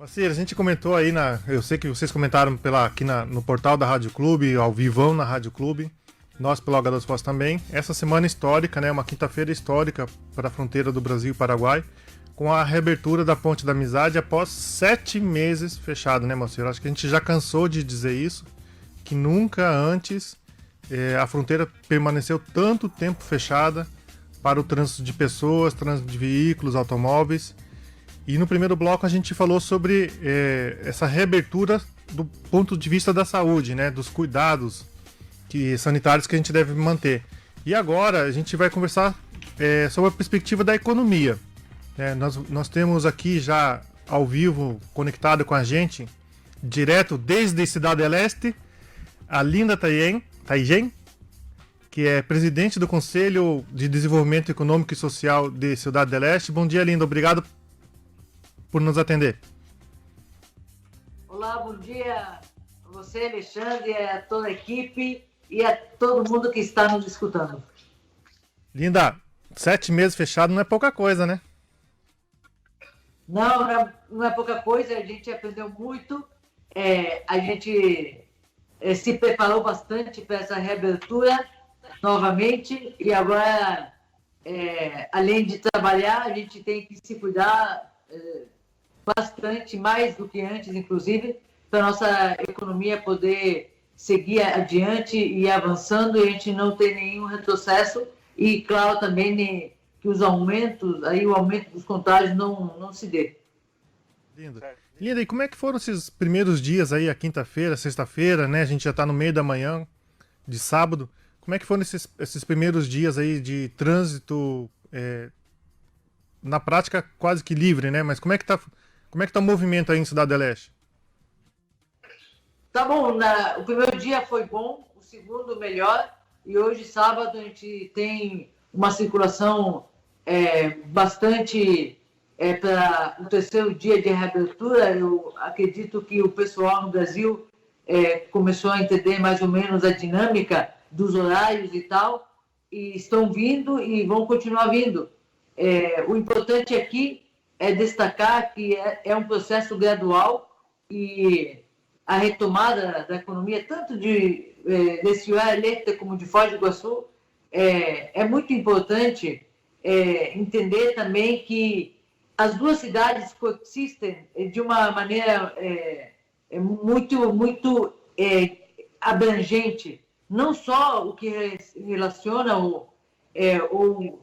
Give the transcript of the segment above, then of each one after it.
Moacir, a gente comentou aí eu sei que vocês comentaram no portal da Rádio Clube, ao vivão na Rádio Clube, nós pelo H dos Pós também. Essa semana histórica, né, uma quinta-feira histórica para a fronteira do Brasil e Paraguai, com a reabertura da Ponte da Amizade após 7 meses fechado, né, Moacir? Acho que a gente já cansou de dizer isso, que nunca antes a fronteira permaneceu tanto tempo fechada para o trânsito de pessoas, trânsito de veículos, automóveis. E no primeiro bloco a gente falou sobre essa reabertura do ponto de vista da saúde, né, dos cuidados sanitários que a gente deve manter. E agora a gente vai conversar sobre a perspectiva da economia. Nós temos aqui já ao vivo, conectado com a gente, direto desde Cidade del Este, a Linda Taigen, que é presidente do Conselho de Desenvolvimento Econômico e Social de Cidade del Este. Bom dia, Linda. Obrigado por nos atender. Olá, bom dia a você, Alexandre, a toda a equipe e a todo mundo que está nos escutando. Linda, 7 meses fechado não é pouca coisa, né? Não é pouca coisa, a gente aprendeu muito, a gente se preparou bastante para essa reabertura novamente e agora, além de trabalhar, a gente tem que se cuidar bastante, mais do que antes, inclusive, para a nossa economia poder seguir adiante e avançando e a gente não ter nenhum retrocesso e, claro, também que o aumento dos contágios não se dê. Linda, e como é que foram esses primeiros dias aí, a quinta-feira, sexta-feira, né? A gente já está no meio da manhã de sábado. Como é que foram esses primeiros dias aí de trânsito, na prática quase que livre, né? Mas como é que tá o movimento aí em Cidade del Este? Tá bom, o primeiro dia foi bom, o segundo melhor, e hoje, sábado, a gente tem uma circulação bastante para o terceiro dia de reabertura. Eu acredito que o pessoal no Brasil começou a entender mais ou menos a dinâmica dos horários e tal, e estão vindo e vão continuar vindo. O importante aqui é destacar que é um processo gradual e a retomada da economia, tanto de Ciudad del Este como de Foz do Iguaçu, é muito importante entender também que as duas cidades coexistem de uma maneira muito abrangente, não só o que relaciona ou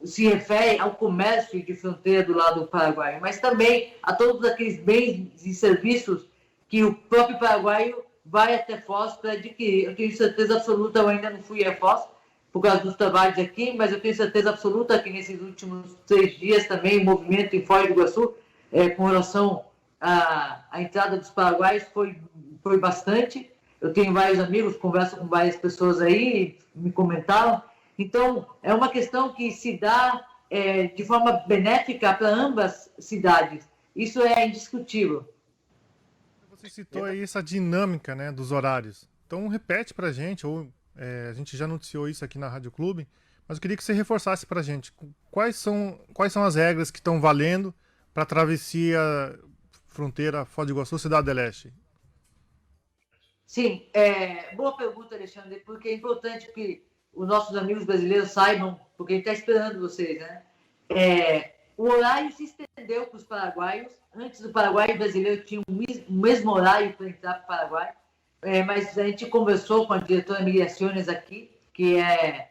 se refere ao comércio de fronteira do lado do Paraguai, mas também a todos aqueles bens e serviços que o próprio paraguaio vai até Foz para adquirir. Eu tenho certeza absoluta, eu ainda não fui a Foz por causa dos trabalhos aqui, mas eu tenho certeza absoluta que nesses últimos 3 dias também o movimento em Foz do Iguaçu com relação à entrada dos paraguaios foi bastante. Eu tenho vários amigos, converso com várias pessoas aí, me comentaram. Então, é uma questão que se dá de forma benéfica para ambas cidades. Isso é indiscutível. Você citou aí essa dinâmica, né, dos horários. Então, repete pra gente, a gente já noticiou isso aqui na Rádio Clube, mas eu queria que você reforçasse pra gente quais são as regras que estão valendo para a travessia fronteira Foz do Iguaçu, Cidade del Este. Sim, boa pergunta, Alexandre, porque é importante que os nossos amigos brasileiros saibam, porque a gente está esperando vocês, né? O horário se estendeu para os paraguaios. Antes do Paraguai, o brasileiro tinha o mesmo horário para entrar para o Paraguai, mas a gente conversou com a diretora Migrações aqui, que é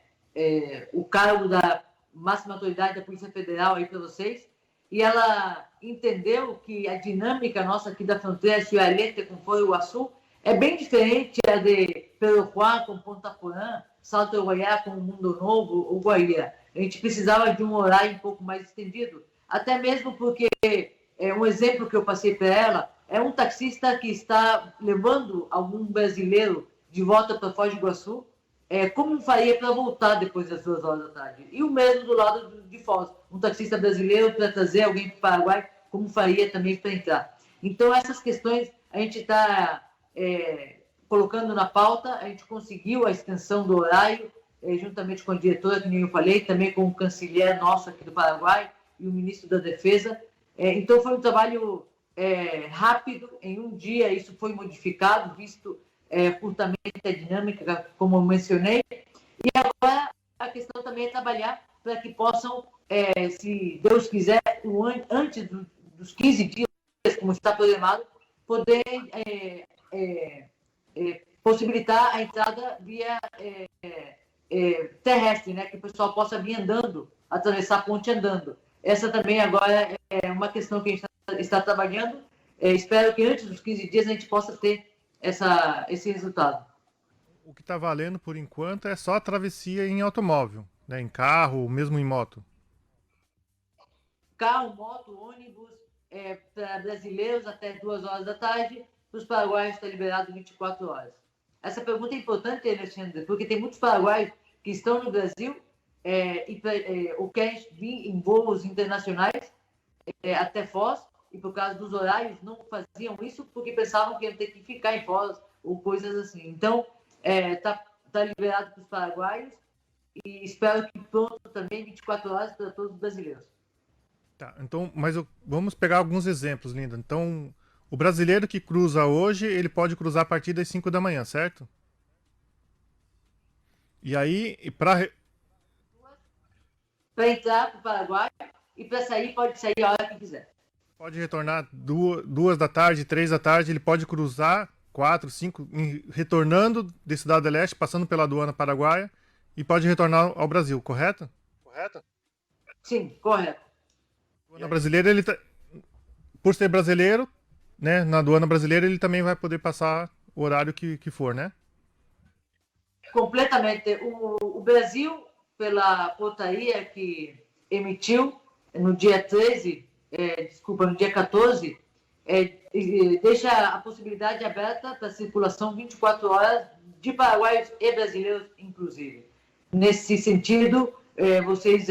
o cargo da máxima autoridade da Polícia Federal aí para vocês, e ela entendeu que a dinâmica nossa aqui da fronteira Chialete com Foz do Iguaçu é bem diferente a de Pedro Juan com Ponta Porã, Salto Guaiá com Mundo Novo ou Guaíra. A gente precisava de um horário um pouco mais estendido, até mesmo porque um exemplo que eu passei para ela é um taxista que está levando algum brasileiro de volta para Foz do Iguaçu, como faria para voltar depois das 2 horas da tarde? E o mesmo do lado de Foz, um taxista brasileiro para trazer alguém para o Paraguai, como faria também para entrar? Então, essas questões a gente está colocando na pauta. A gente conseguiu a extensão do horário, juntamente com a diretora, que nem eu falei, também com o chanceler nosso aqui do Paraguai e o ministro da Defesa. Então, foi um trabalho rápido, em um dia isso foi modificado, visto curtamente a dinâmica, como eu mencionei, e agora a questão também é trabalhar para que possam, se Deus quiser, antes dos 15 dias, como está programado, poder possibilitar a entrada via terrestre, né? Que o pessoal possa vir andando, atravessar a ponte andando. Essa também agora é uma questão que a gente está trabalhando. Espero que antes dos 15 dias a gente possa ter esse resultado. O que está valendo por enquanto é só a travessia em automóvel, né? Em carro, mesmo em moto. Carro, moto, ônibus, para brasileiros até 2 horas da tarde, para os paraguaios está liberado 24 horas. Essa pergunta é importante, Alexandre, porque tem muitos paraguaios que estão no Brasil ou querem vir em voos internacionais até Foz, e por causa dos horários não faziam isso porque pensavam que iam ter que ficar em Foz ou coisas assim. Então, tá liberado para os paraguaios e espero que pronto também 24 horas para todos os brasileiros. Tá, então, vamos pegar alguns exemplos, Linda. Então, o brasileiro que cruza hoje, ele pode cruzar a partir das 5 da manhã, certo? E aí, para entrar para o Paraguai e para sair, pode sair a hora que quiser. Pode retornar 2 da tarde, 3 da tarde, ele pode cruzar 4, 5, retornando de Cidade do Leste, passando pela aduana paraguaia, e pode retornar ao Brasil, correto? Correto? Sim, correto. A aduana brasileira, por ser brasileiro, né, na aduana brasileira, ele também vai poder passar o horário que for, né? Completamente. O Brasil, pela portaria que emitiu no dia 13, no dia 14, deixa a possibilidade aberta para circulação 24 horas de paraguaios e brasileiros, inclusive. Nesse sentido, vocês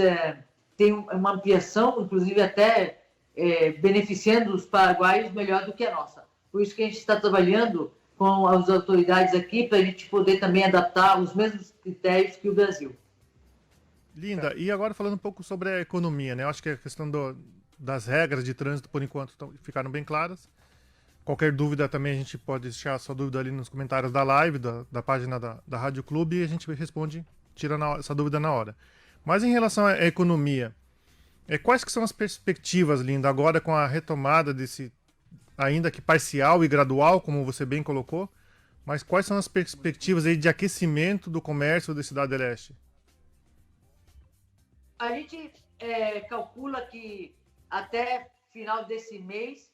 têm uma ampliação, inclusive até beneficiando os paraguaios melhor do que a nossa. Por isso que a gente está trabalhando com as autoridades aqui para a gente poder também adaptar os mesmos critérios que o Brasil. Linda, e agora falando um pouco sobre a economia, né? Eu acho que a questão das regras de trânsito, por enquanto, ficaram bem claras. Qualquer dúvida também a gente pode deixar a sua dúvida ali nos comentários da live, da página da Rádio Clube, e a gente responde, tirando essa dúvida na hora. Mas em relação à economia, quais que são as perspectivas, Linda, agora com a retomada desse, ainda que parcial e gradual, como você bem colocou, mas quais são as perspectivas aí de aquecimento do comércio da Cidade do Leste? A gente calcula que até final desse mês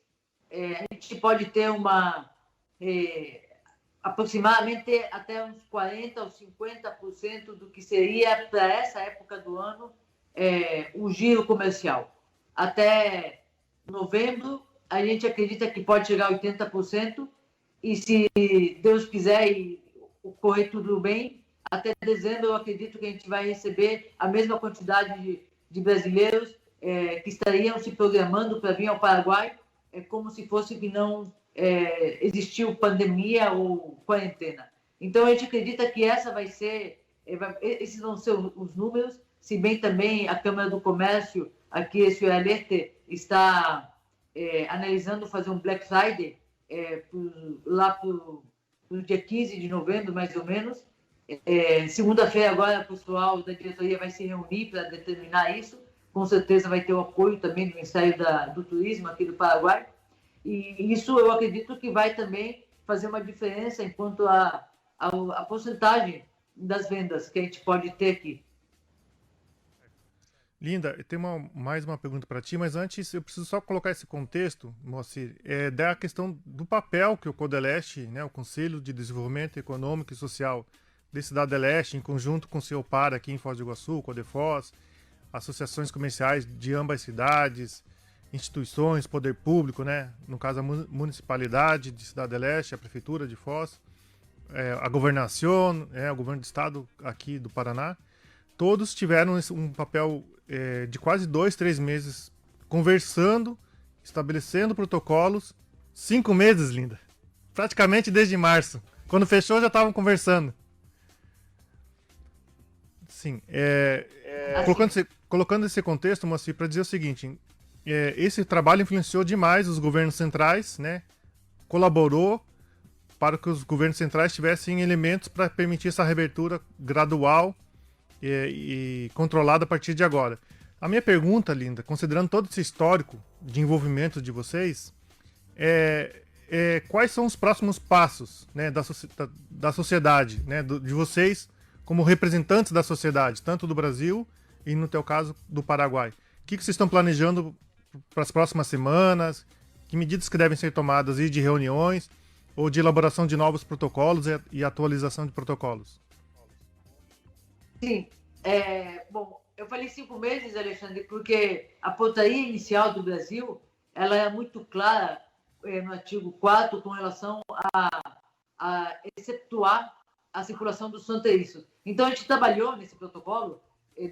a gente pode ter aproximadamente até uns 40% ou 50% do que seria para essa época do ano o giro comercial. Até novembro, a gente acredita que pode chegar a 80%, e se Deus quiser e correr tudo bem, até dezembro eu acredito que a gente vai receber a mesma quantidade de brasileiros que estariam se programando para vir ao Paraguai, como se fosse que não existiu pandemia ou quarentena. Então, a gente acredita que esses vão ser os números, se bem também a Câmara do Comércio, aqui, esse Alerte, está analisando fazer um Black Friday lá para o dia 15 de novembro, mais ou menos. Segunda-feira, agora, o pessoal da diretoria vai se reunir para determinar isso. Com certeza vai ter o apoio também do Ministério do Turismo aqui do Paraguai. E isso eu acredito que vai também fazer uma diferença enquanto a porcentagem das vendas que a gente pode ter aqui. Linda, eu tenho mais uma pergunta para ti, mas antes eu preciso só colocar esse contexto, Moacir, da questão do papel que o CODELESTE, né, o Conselho de Desenvolvimento Econômico e Social de Cidade do Leste, em conjunto com o seu par aqui em Foz do Iguaçu, o CODEFOZ, associações comerciais de ambas cidades, instituições, poder público, né, no caso a municipalidade de Cidade do Leste, a prefeitura de Foz, a governação, o governo do estado aqui do Paraná, todos tiveram um papel de quase 2, 3 meses conversando, estabelecendo protocolos. 5 meses, Linda. Praticamente desde março. Quando fechou, já estavam conversando. Sim. Colocando esse contexto, Moacir, para dizer o seguinte: esse trabalho influenciou demais os governos centrais, né? Colaborou para que os governos centrais tivessem elementos para permitir essa reabertura gradual e controlada a partir de agora. A minha pergunta, Linda, considerando todo esse histórico de envolvimento de vocês, quais são os próximos passos, né, da sociedade, né, de vocês como representantes da sociedade, tanto do Brasil e, no teu caso, do Paraguai? O que vocês estão planejando para as próximas semanas? Que medidas que devem ser tomadas de reuniões ou de elaboração de novos protocolos e atualização de protocolos? Sim. Bom, eu falei 5 meses, Alexandre, porque a portaria inicial do Brasil ela é muito clara no artigo 4 com relação a exceptuar a circulação dos fronteiriços. Então, a gente trabalhou nesse protocolo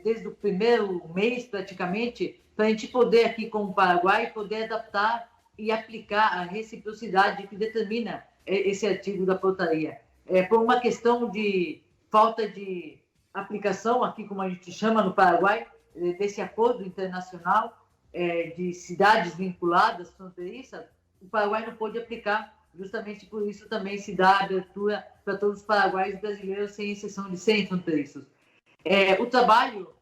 desde o primeiro mês, praticamente, para a gente poder, aqui com o Paraguai, poder adaptar e aplicar a reciprocidade que determina esse artigo da portaria. Por uma questão de falta de aplicação, aqui como a gente chama no Paraguai, desse acordo internacional de cidades vinculadas fronteiriças, o Paraguai não pôde aplicar, justamente por isso também se dá a abertura para todos os paraguaios brasileiros, sem exceção de serem fronteiriços. O trabalho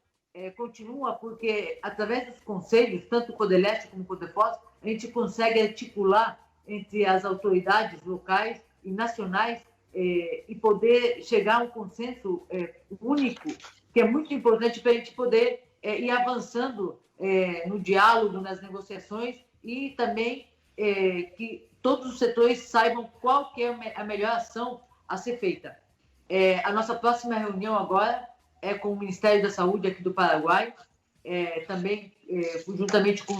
continua porque, através dos conselhos, tanto o CODELESTE como o CODEFOS, a gente consegue articular entre as autoridades locais e nacionais e poder chegar a um consenso único, que é muito importante para a gente poder ir avançando no diálogo, nas negociações e também que todos os setores saibam qual que é a melhor ação a ser feita. A nossa próxima reunião agora é com o Ministério da Saúde aqui do Paraguai, também juntamente com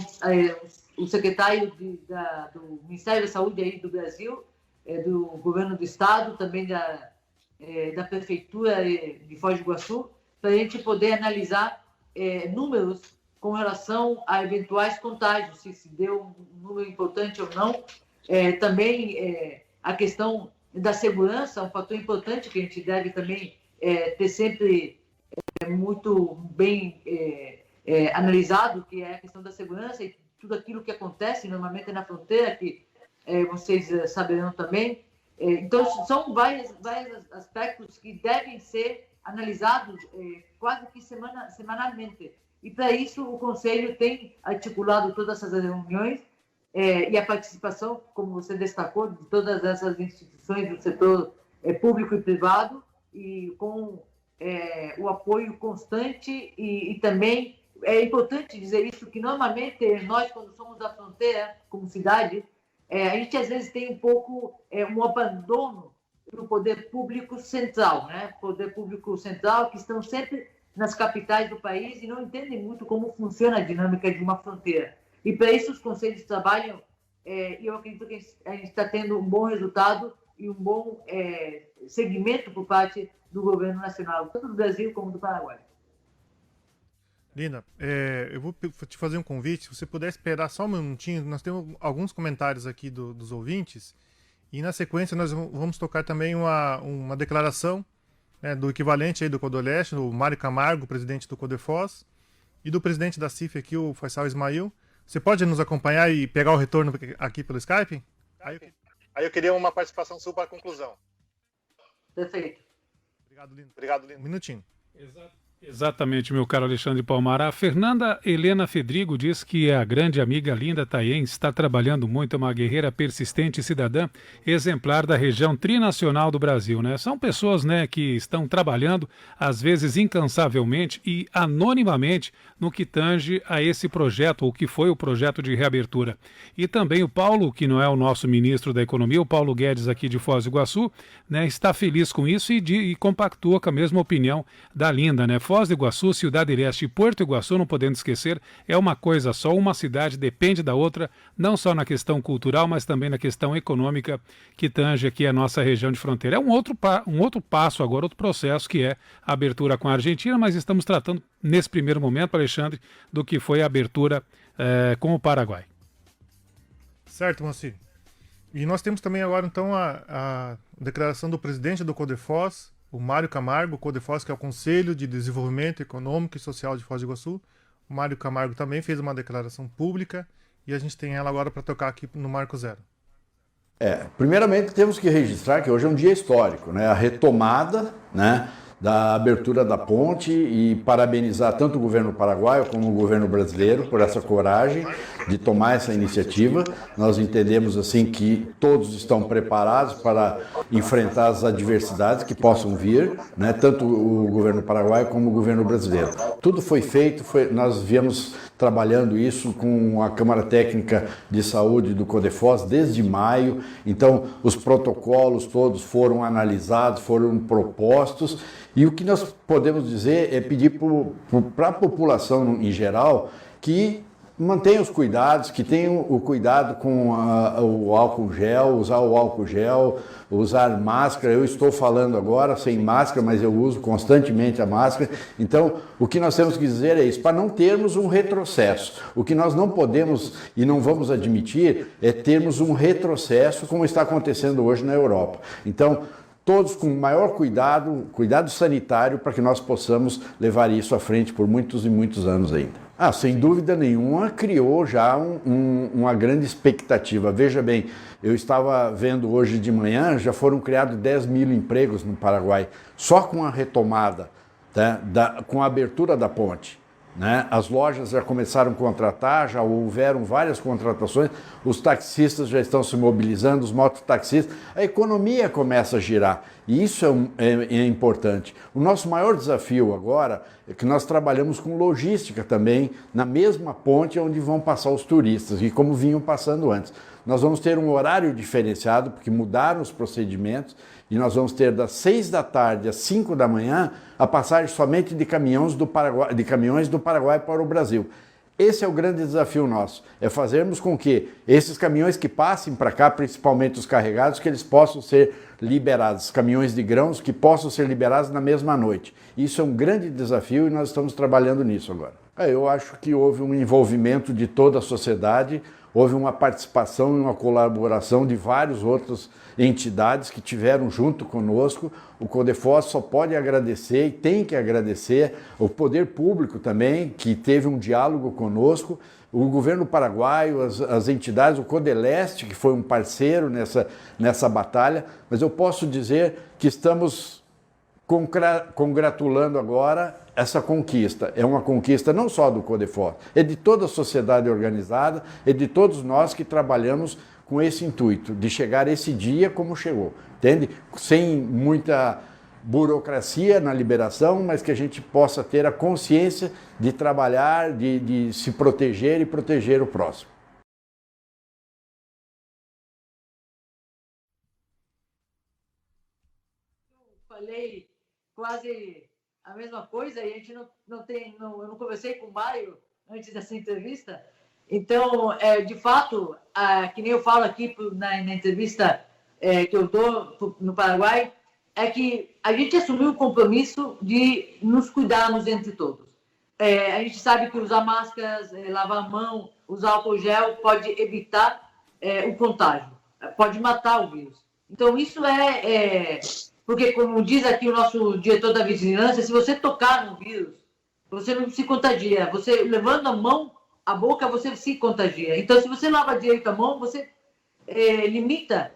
o secretário do Ministério da Saúde aí do Brasil, do governo do estado, também da prefeitura de Foz do Iguaçu, para a gente poder analisar números com relação a eventuais contágios, se deu um número importante ou não. Também a questão da segurança, um fator importante que a gente deve também ter sempre muito bem analisado, que é a questão da segurança e tudo aquilo que acontece normalmente na fronteira, que vocês saberão também. Então, são vários aspectos que devem ser analisados quase que semanalmente. E, para isso, o Conselho tem articulado todas essas reuniões e a participação, como você destacou, de todas essas instituições do setor público e privado, e com o apoio constante e também é importante dizer isso, que normalmente nós, quando somos da fronteira, como cidade, a gente às vezes tem um pouco um abandono do poder público central, né? Poder público central que estão sempre nas capitais do país e não entendem muito como funciona a dinâmica de uma fronteira. E para isso os conselhos trabalham e eu acredito que a gente está tendo um bom resultado e um bom segmento por parte do governo nacional, tanto do Brasil como do Paraguai. Linda, eu vou te fazer um convite. Se você puder esperar só um minutinho, nós temos alguns comentários aqui dos ouvintes e na sequência nós vamos tocar também uma declaração, né, do equivalente aí do CODELESTE, o Mário Camargo, presidente do CODEFOS, e do presidente da CIF aqui, o Faisal Ismail. Você pode nos acompanhar e pegar o retorno aqui pelo Skype? Aí eu queria uma participação sua para a conclusão. Perfeito. Obrigado, Linda. Um minutinho. Exatamente, meu caro Alexandre Palmar. A Fernanda Helena Fedrigo diz que a grande amiga Linda Taien está trabalhando muito, é uma guerreira persistente e cidadã exemplar da região trinacional do Brasil, né? São pessoas, né, que estão trabalhando, às vezes incansavelmente e anonimamente, no que tange a esse projeto, ou que foi o projeto de reabertura. E também o Paulo, que não é o nosso ministro da Economia, o Paulo Guedes aqui de Foz do Iguaçu, né, está feliz com isso e compactua com a mesma opinião da Linda, né? Foz do Iguaçu, Cidade Leste e Porto Iguaçu, não podendo esquecer, é uma coisa só, uma cidade depende da outra, não só na questão cultural, mas também na questão econômica que tange aqui a nossa região de fronteira. É um outro passo agora, outro processo, que é a abertura com a Argentina, mas estamos tratando nesse primeiro momento, Alexandre, do que foi a abertura com o Paraguai. Certo, Moacir. E nós temos também agora, então, a declaração do presidente do CODEFOS, o Mário Camargo, o CODEFOS, que é o Conselho de Desenvolvimento Econômico e Social de Foz do Iguaçu. O Mário Camargo também fez uma declaração pública e a gente tem ela agora para tocar aqui no Marco Zero. Primeiramente temos que registrar que hoje é um dia histórico, né? A retomada, né, da abertura da ponte, e parabenizar tanto o governo paraguaio como o governo brasileiro por essa coragem de tomar essa iniciativa. Nós entendemos assim que todos estão preparados para enfrentar as adversidades que possam vir, né? Tanto o governo paraguaio como o governo brasileiro. Tudo foi feito, nós viemos trabalhando isso com a Câmara Técnica de Saúde do CODEFOS desde maio. Então, os protocolos todos foram analisados, foram propostos, e o que nós podemos dizer é pedir para a população em geral que mantenha os cuidados, que tenham o cuidado com o álcool gel, usar o álcool gel, usar máscara. Eu estou falando agora sem máscara, mas eu uso constantemente a máscara. Então, o que nós temos que dizer é isso, para não termos um retrocesso. O que nós não podemos e não vamos admitir é termos um retrocesso como está acontecendo hoje na Europa. Então, todos com maior cuidado sanitário, para que nós possamos levar isso à frente por muitos e muitos anos ainda. Sem dúvida nenhuma, criou já uma grande expectativa. Veja bem, eu estava vendo hoje de manhã, já foram criados 10 mil empregos no Paraguai, só com a retomada, tá? Com a abertura da ponte. Né? As lojas já começaram a contratar, já houveram várias contratações, os taxistas já estão se mobilizando, os mototaxistas, a economia começa a girar, e isso é importante. O nosso maior desafio agora é que nós trabalhamos com logística também, na mesma ponte onde vão passar os turistas, e como vinham passando antes. Nós vamos ter um horário diferenciado, porque mudaram os procedimentos, e nós vamos ter das 6 da tarde às 5 da manhã a passagem somente de caminhões do Paraguai para o Brasil. Esse é o grande desafio nosso, é fazermos com que esses caminhões que passem para cá, principalmente os carregados, que eles possam ser liberados, caminhões de grãos que possam ser liberados na mesma noite. Isso é um grande desafio e nós estamos trabalhando nisso agora. Eu acho que houve um envolvimento de toda a sociedade, houve uma participação e uma colaboração de várias outras entidades que tiveram junto conosco. O CODEFOS só pode agradecer e tem que agradecer o poder público também, que teve um diálogo conosco, o governo paraguaio, as entidades, o CODELESTE, que foi um parceiro nessa batalha, mas eu posso dizer que estamos congratulando agora essa conquista. É uma conquista não só do CODEFOS, é de toda a sociedade organizada, é de todos nós que trabalhamos com esse intuito, de chegar esse dia como chegou, entende? Sem muita burocracia na liberação, mas que a gente possa ter a consciência de trabalhar, de se proteger e proteger o próximo. Eu falei quase a mesma coisa e a gente eu não conversei com o Mário antes dessa entrevista. Então, de fato, que nem eu falo aqui na entrevista que eu dou no Paraguai, é que a gente assumiu o compromisso de nos cuidarmos entre todos. A gente sabe que usar máscaras, lavar a mão, usar álcool gel pode evitar o contágio, pode matar o vírus. Então, isso porque, como diz aqui o nosso diretor da vigilância, se você tocar no vírus, você não se contagia. Você, levando a boca, você se contagia. Então, se você lava direito a mão, você limita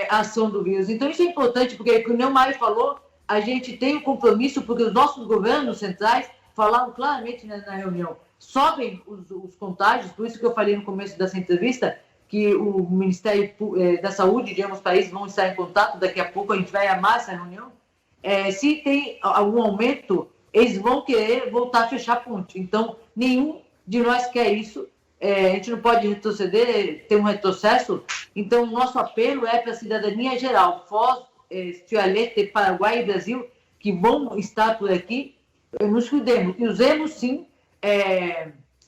a ação do vírus. Então, isso é importante, porque, como o Mário falou, a gente tem um compromisso, porque os nossos governos centrais falaram claramente na reunião, sobem os contágios, por isso que eu falei no começo dessa entrevista, que o Ministério da Saúde de ambos os países vão estar em contato, daqui a pouco a gente vai amar essa reunião. Se tem algum aumento, eles vão querer voltar a fechar a ponte. Então, nenhum de nós quer isso. A gente não pode retroceder, ter um retrocesso. Então, o nosso apelo é para a cidadania geral, Foz, Chialete, Paraguai e Brasil, que vão estar por aqui, nos cuidemos e usemos, sim,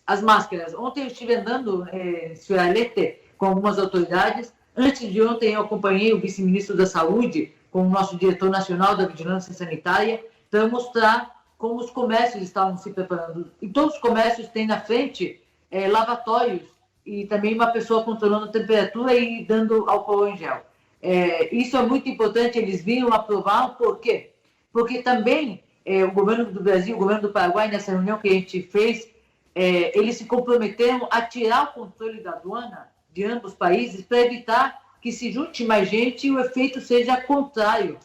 as máscaras. Ontem eu estive andando em Chialete com algumas autoridades. Antes de ontem, eu acompanhei o vice-ministro da Saúde com o nosso diretor nacional da Vigilância Sanitária para mostrar como os comércios estavam se preparando. E todos os comércios têm na frente lavatórios e também uma pessoa controlando a temperatura e dando álcool em gel. Isso é muito importante, eles vinham aprovar. Por quê? Porque também o governo do Brasil, o governo do Paraguai, nessa reunião que a gente fez, eles se comprometeram a tirar o controle da aduana de ambos os países para evitar que se junte mais gente e o efeito seja contrário,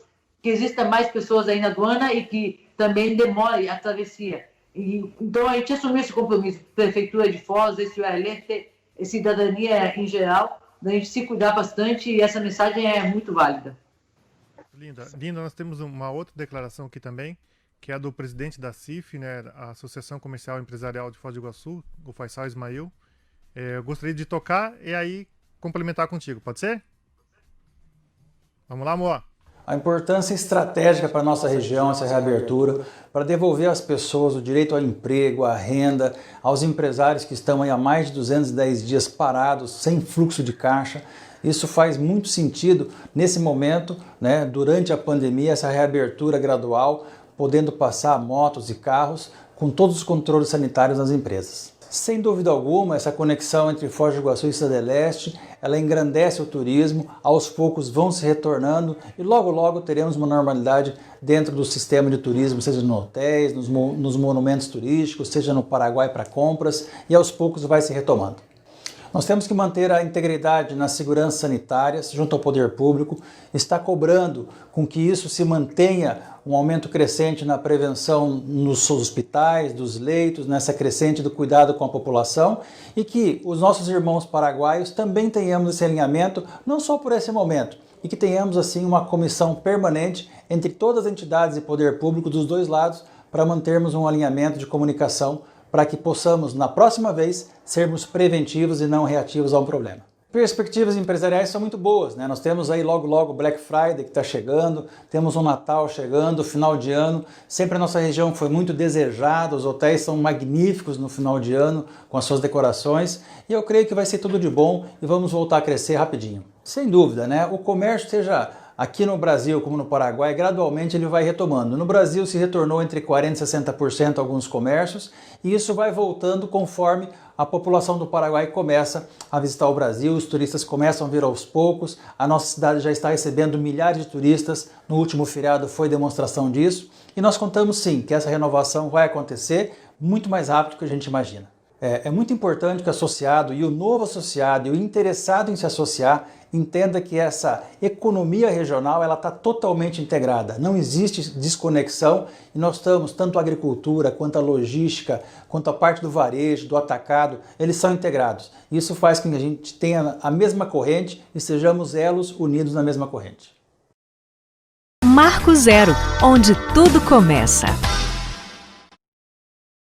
que exista mais pessoas aí na aduana e que também demore a travessia. Então, a gente assumiu esse compromisso, Prefeitura de Foz, esse Alerta, cidadania em geral, da gente se cuidar bastante, e essa mensagem é muito válida. Linda, nós temos uma outra declaração aqui também, que é a do presidente da CIF, né, a Associação Comercial e Empresarial de Foz do Iguaçu, o Faisal Ismail. Eu gostaria de tocar e aí complementar contigo, pode ser? Vamos lá, amor. A importância estratégica para a nossa região, essa reabertura, para devolver às pessoas o direito ao emprego, à renda, aos empresários que estão aí há mais de 210 dias parados, sem fluxo de caixa. Isso faz muito sentido nesse momento, né, durante a pandemia, essa reabertura gradual, podendo passar motos e carros com todos os controles sanitários nas empresas. Sem dúvida alguma, essa conexão entre Foz do Iguaçu e Cidade Leste, ela engrandece o turismo, aos poucos vão se retornando e logo logo teremos uma normalidade dentro do sistema de turismo, seja nos hotéis, nos monumentos turísticos, seja no Paraguai para compras, e aos poucos vai se retomando. Nós temos que manter a integridade nas seguranças sanitárias junto ao poder público, está cobrando com que isso se mantenha um aumento crescente na prevenção nos hospitais, dos leitos, nessa crescente do cuidado com a população, e que os nossos irmãos paraguaios também tenhamos esse alinhamento, não só por esse momento, e que tenhamos assim uma comissão permanente entre todas as entidades e poder público dos dois lados para mantermos um alinhamento de comunicação para que possamos, na próxima vez, sermos preventivos e não reativos a um problema. Perspectivas empresariais são muito boas, né? Nós temos aí logo o Black Friday que está chegando, temos o Natal chegando, final de ano. Sempre a nossa região foi muito desejada, os hotéis são magníficos no final de ano com as suas decorações, e eu creio que vai ser tudo de bom e vamos voltar a crescer rapidinho. Sem dúvida, né? O comércio, seja aqui no Brasil como no Paraguai, gradualmente ele vai retomando. No Brasil se retornou entre 40% e 60% alguns comércios, e isso vai voltando conforme a população do Paraguai começa a visitar o Brasil, os turistas começam a vir aos poucos, a nossa cidade já está recebendo milhares de turistas, no último feriado foi demonstração disso, e nós contamos sim que essa renovação vai acontecer muito mais rápido do que a gente imagina. É muito importante que o associado e o novo associado e o interessado em se associar entenda que essa economia regional ela está totalmente integrada, não existe desconexão, e nós estamos, tanto a agricultura, quanto a logística, quanto a parte do varejo, do atacado, eles são integrados. Isso faz com que a gente tenha a mesma corrente e sejamos elos unidos na mesma corrente. Marco Zero, onde tudo começa.